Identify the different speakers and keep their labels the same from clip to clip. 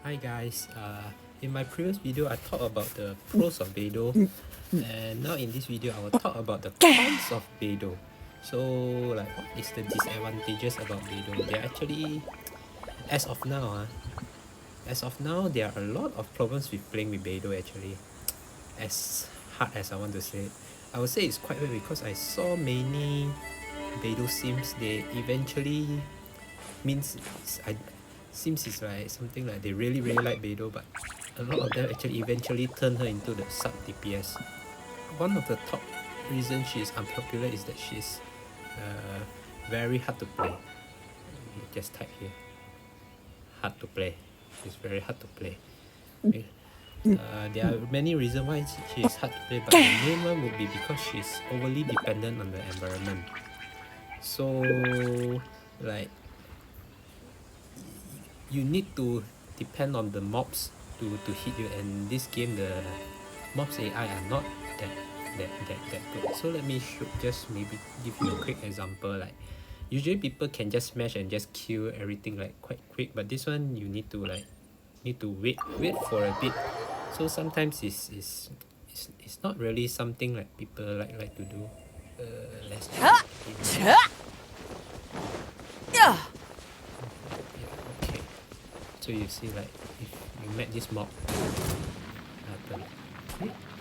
Speaker 1: Hi guys, in my previous video I talked about the pros of Beidou, and now in this video I will talk about the cons of Beidou. So like, what is the disadvantages about Beidou? They're actually, as of now, there are a lot of problems with playing with Beidou actually. As hard as I want to say it, I would say it's quite weird because I saw many Beidou sims, they eventually means seems it's like something like they really like Beidou, but a lot of them actually eventually turn her into the sub DPS. One of the top reasons she is unpopular is that she's very hard to play. Just type here, hard to play. She's very hard to play. There are many reasons why she is hard to play, but the main one would be because she's overly dependent on the environment. So like, you need to depend on the mobs to hit you, and this game the mobs AI are not that good. So let me just maybe give you a quick example. Like, usually people can just smash and just kill everything like quite quick, but this one you need to wait for a bit. So sometimes it's not really something like people like to do. Let's check. Yeah, okay. So you see, like, if you met this mob, happen.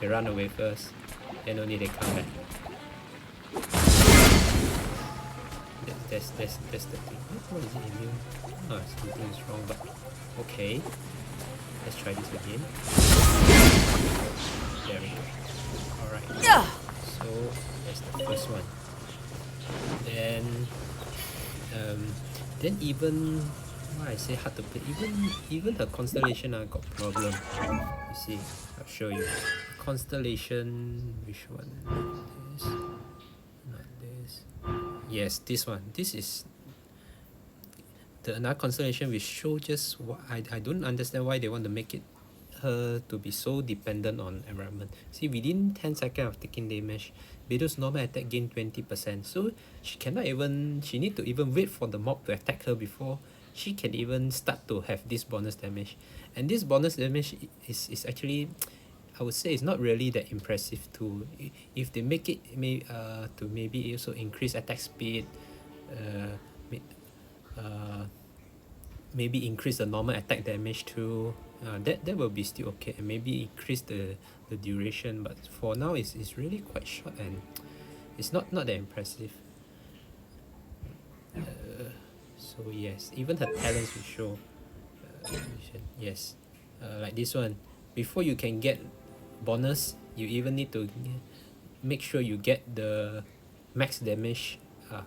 Speaker 1: They run away first, then only they come back. That's the thing. What is it immune? Oh, something is wrong, but okay. Let's try this again. There we go. Alright. So that's the first one. Then even why I say hard to play, even her Constellation got problem. You see, I'll show you. Constellation, which one? This, not this. Yes, this one. This is the another Constellation which show just what I don't understand why they want to make it her to be so dependent on environment. See, within 10 seconds of taking damage, Beidou's normal attack gain 20%. So she need to even wait for the mob to attack her before she can even start to have this bonus damage. And this bonus damage is actually, I would say, it's not really that impressive too. If they make it to maybe also increase attack speed, maybe increase the normal attack damage too, that will be still okay, and maybe increase the duration. But for now it's really quite short, and it's not that impressive. So yes, even her talents will show. Yes, like this one, before you can get bonus, you even need to make sure you get the max damage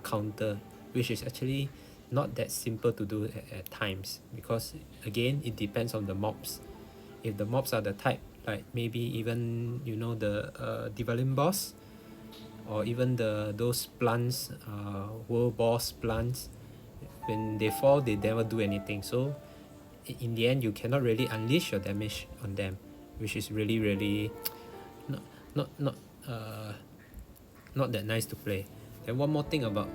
Speaker 1: counter, which is actually not that simple to do at times, because again it depends on the mobs. If the mobs are the type like maybe even the Developing boss, or even those plants, world boss plants, when they fall they never do anything, so in the end you cannot really unleash your damage on them, which is really not not not uh not that nice to play. And one more thing about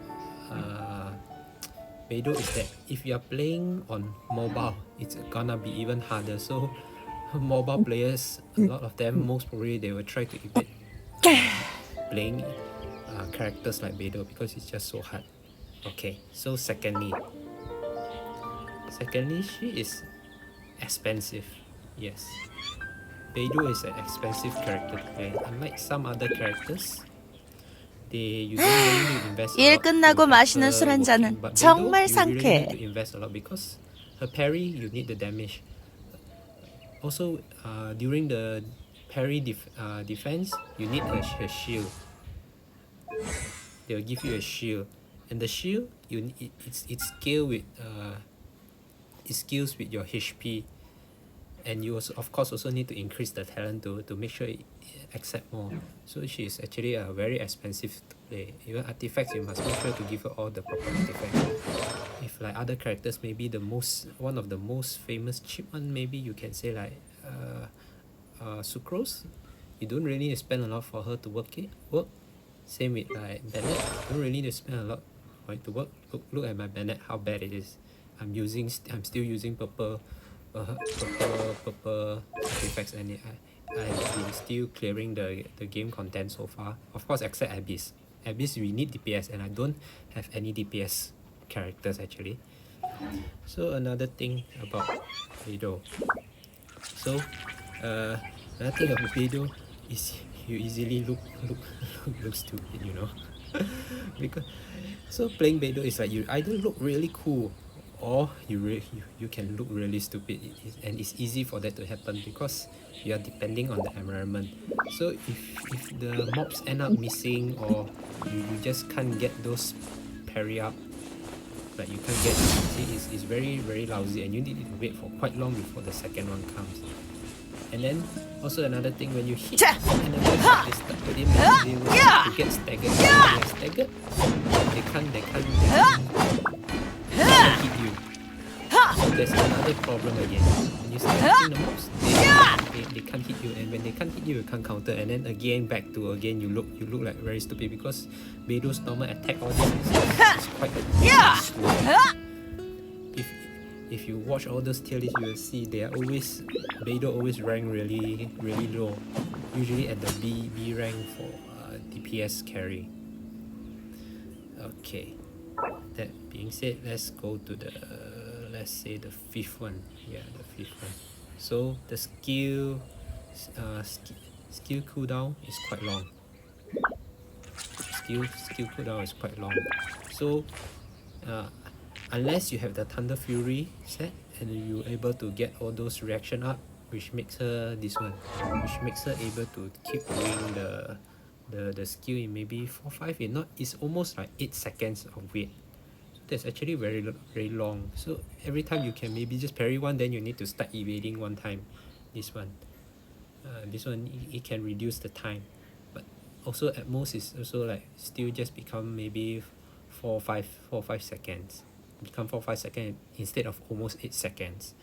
Speaker 1: Beidou is that if you are playing on mobile, it's gonna be even harder. So mobile players, a lot of them, most probably they will try to evade playing characters like Beidou because it's just so hard. Okay, so secondly, she is expensive. Yes, Beidou is an expensive character to play. Unlike some other characters, you don't really need to invest a
Speaker 2: 일
Speaker 1: lot
Speaker 2: 끝나고
Speaker 1: to have
Speaker 2: 마시는 술
Speaker 1: her
Speaker 2: 한
Speaker 1: working,
Speaker 2: 잔은
Speaker 1: but Beidou
Speaker 2: 정말
Speaker 1: you really need to
Speaker 2: 상쾌해.
Speaker 1: invest a lot because her parry you need the damage. Also, during the parry defense, you need her shield. They'll give you a shield, and the shield it's scale with it scales with your HP, and you also of course also need to increase the talent to make sure it accept more. So she is actually very expensive to play. Even artifacts, you must make sure to give her all the proper artifacts. If like other characters, maybe one of the most famous cheap one, maybe you can say like Sucrose, you don't really need to spend a lot for her to work. Same with like Bennett, don't really need to spend a lot for it to work. Look at my Bennett, how bad it is. I'm still using purple purple artifacts, and I've been still clearing the game content so far. Of course, except Abyss. Abyss, we need DPS, and I don't have any DPS characters actually. So another thing about Beidou. So another thing about Beidou is you easily look stupid, you know. Because so playing Beidou is like you either look really cool or you can look really stupid, and it's easy for that to happen because you are depending on the environment. So if the mobs end up missing, or you just can't get those parry up, like you can't get, see, it's very lousy, and you need to wait for quite long before the second one comes. And then also another thing, when you hit enemies, they will start to get staggered. When they're staggered, they can't hit you. So there's another problem again. When you start hitting the mobs, they can't hit you, and when they can't hit you, you can't counter. And then again, back to again, you look like very stupid because Beidou's normal attack audience is quite slow. If you watch all those tier lists, you will see they are always, Beidou always rank really low, usually at the B rank for DPS carry. Okay, that being said, let's go to the let's say the fifth one. Yeah, the fifth one. So the skill cooldown is quite long. Skill cooldown is quite long. So unless you have the Thunder Fury set and you're able to get all those reaction up, which makes her this one, which makes her able to keep doing the skill in maybe 4-5. It's almost like 8 seconds of wait. So that's actually very long. So every time you can maybe just parry one, then you need to start evading one time. This one it can reduce the time, but also at most it's also like still just become maybe 4 or 5 seconds. Become 4 or 5 seconds instead of almost 8 seconds.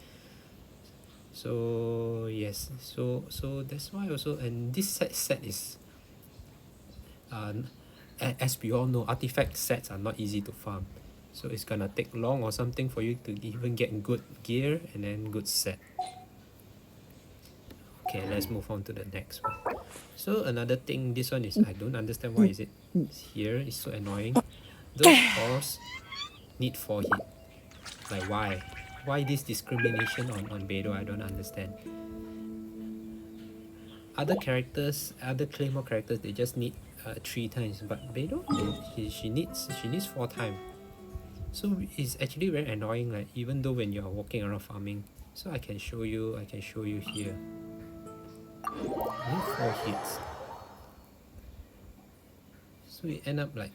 Speaker 1: So yes, so that's why also, and this set is as we all know, artifact sets are not easy to farm, so it's gonna take long or something for you to even get good gear and then good set. Okay, let's move on to the next one. So another thing, this one is I don't understand why is it here. It's so annoying. Those ores need 4 hit. Like why this discrimination on Beidou? I don't understand. Other characters, other Claymore characters, they just need 3 times, but Beidou, she needs 4 times. So it's actually very annoying, like even though when you're walking around farming. So I can show you here. Need 4 hits. So it end up like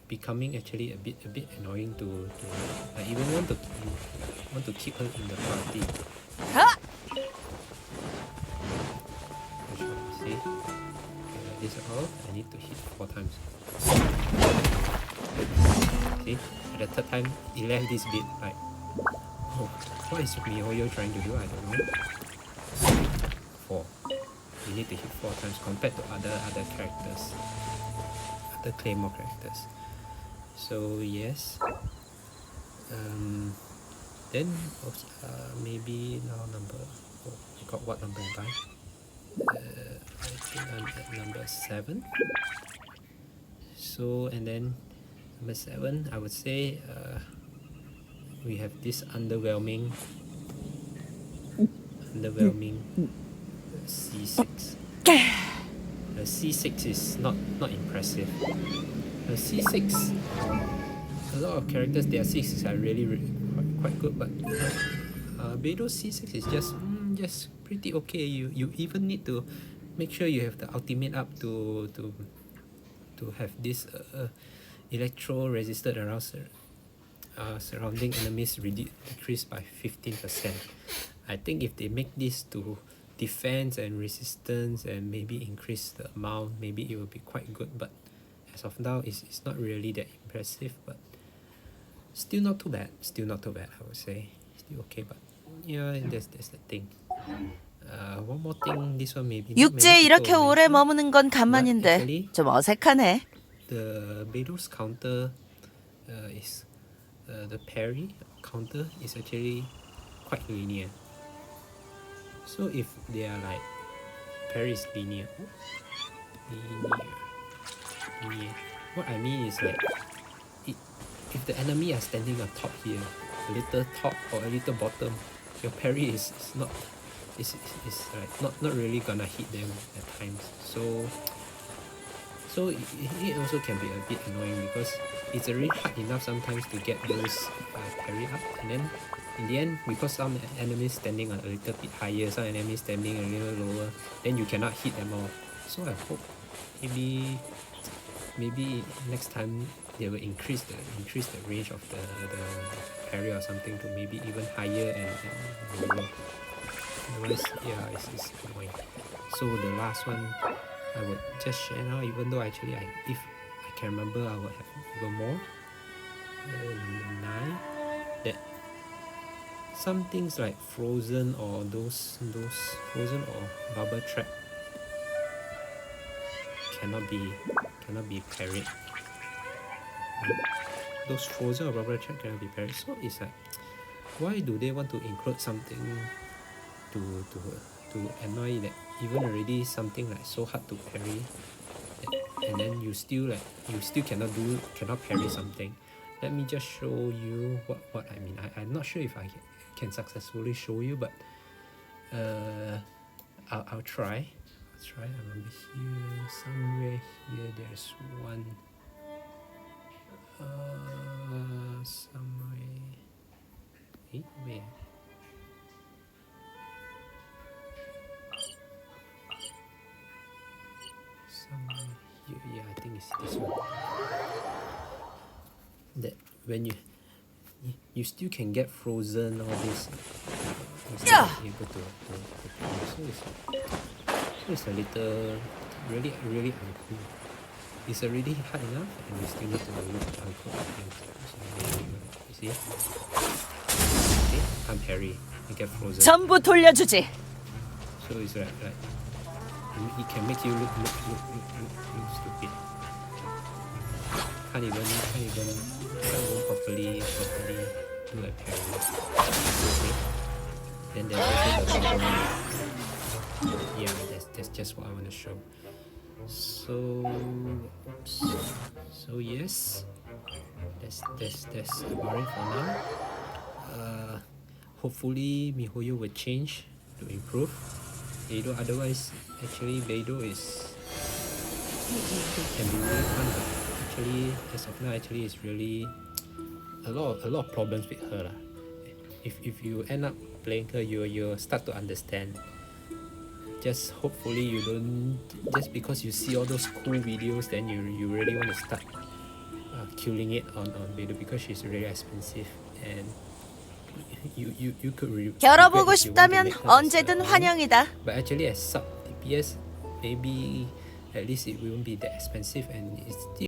Speaker 1: becoming actually a bit annoying to I even want to keep her in the party. See, okay, this all I need to hit 4 times. See, at the third time it left this bit like, oh, what is MiHoYo trying to do? I don't know. 4. You need to hit 4 times compared to other characters, other Claymore characters. So yes, then maybe now number, I got what number am I? I think I'm at number 7. So and then number 7, I would say we have this underwhelming C6. The C6 is not impressive. The C6, a lot of characters, their 6s are really quite good, but Beidou C6 is just pretty okay. You even need to make sure you have the ultimate up to have this electro resisted around surrounding enemies decreased by 15%. I think if they make this to defense and resistance and maybe increase the amount, maybe it will be quite good, but as of now it's not really that impressive, but still not too bad, I would say. Still okay, but yeah, that's the thing. One more thing, this one maybe
Speaker 2: 육지에 이렇게 오래 머무는 건 간만인데 좀 어색하네.
Speaker 1: The Beidou's counter is the parry counter is actually quite linear. So if they are like parry is linear, linear. What I mean is like if the enemy are standing on top here, a little top or a little bottom, your parry is not like not really gonna hit them at times. So it also can be a bit annoying because it's already hard enough sometimes to get those parry up, and then in the end, because some enemies standing a little bit higher, some enemies standing a little lower, then you cannot hit them all. So I hope maybe next time they will increase the range of the parry or something to maybe even higher and lower. Otherwise, yeah, it's annoying. So the last one I would just share now, even though actually if I can remember, I would have even more. Number 9, that some things like frozen or those frozen or bubble trap cannot be parried. Those frozen or bubble trap cannot be parried. So it's like, why do they want to include something to annoy that even already something like so hard to parry, and then you still cannot parry something. Let me just show you what I mean. I'm not sure if I can successfully show you, but I'll try. I remember here, somewhere here, there's one. Somewhere. Where? Somewhere here. Yeah, I think it's this one. That when you still can get frozen all this.
Speaker 2: Yeah.
Speaker 1: Able to so it's a little really uncool. It's already hard enough and you still need to look uncool things. So you see? Okay, I'm parry. I get frozen.
Speaker 2: 전부 돌려주지.
Speaker 1: So it's like it can make you look stupid. Can't even properly do a parry. Okay. Then there's also the bubble one. Yeah, that's just what I want to show. So yes, that's about it for now. Hopefully MiHoYo will change to improve Beidou. Otherwise, actually Beidou can be really fun, but actually as of now, actually it's really a lot of problems with her lah. If you end up playing her, you'll start to understand. Just hopefully you don't, just because you see all those cool videos, then you really want to start killing it on Beidou, because she's really expensive and you could
Speaker 2: 겨뤄보고 싶다면 언제든 환영이다.
Speaker 1: But actually as sub DPS, maybe at least it won't be that expensive and it's still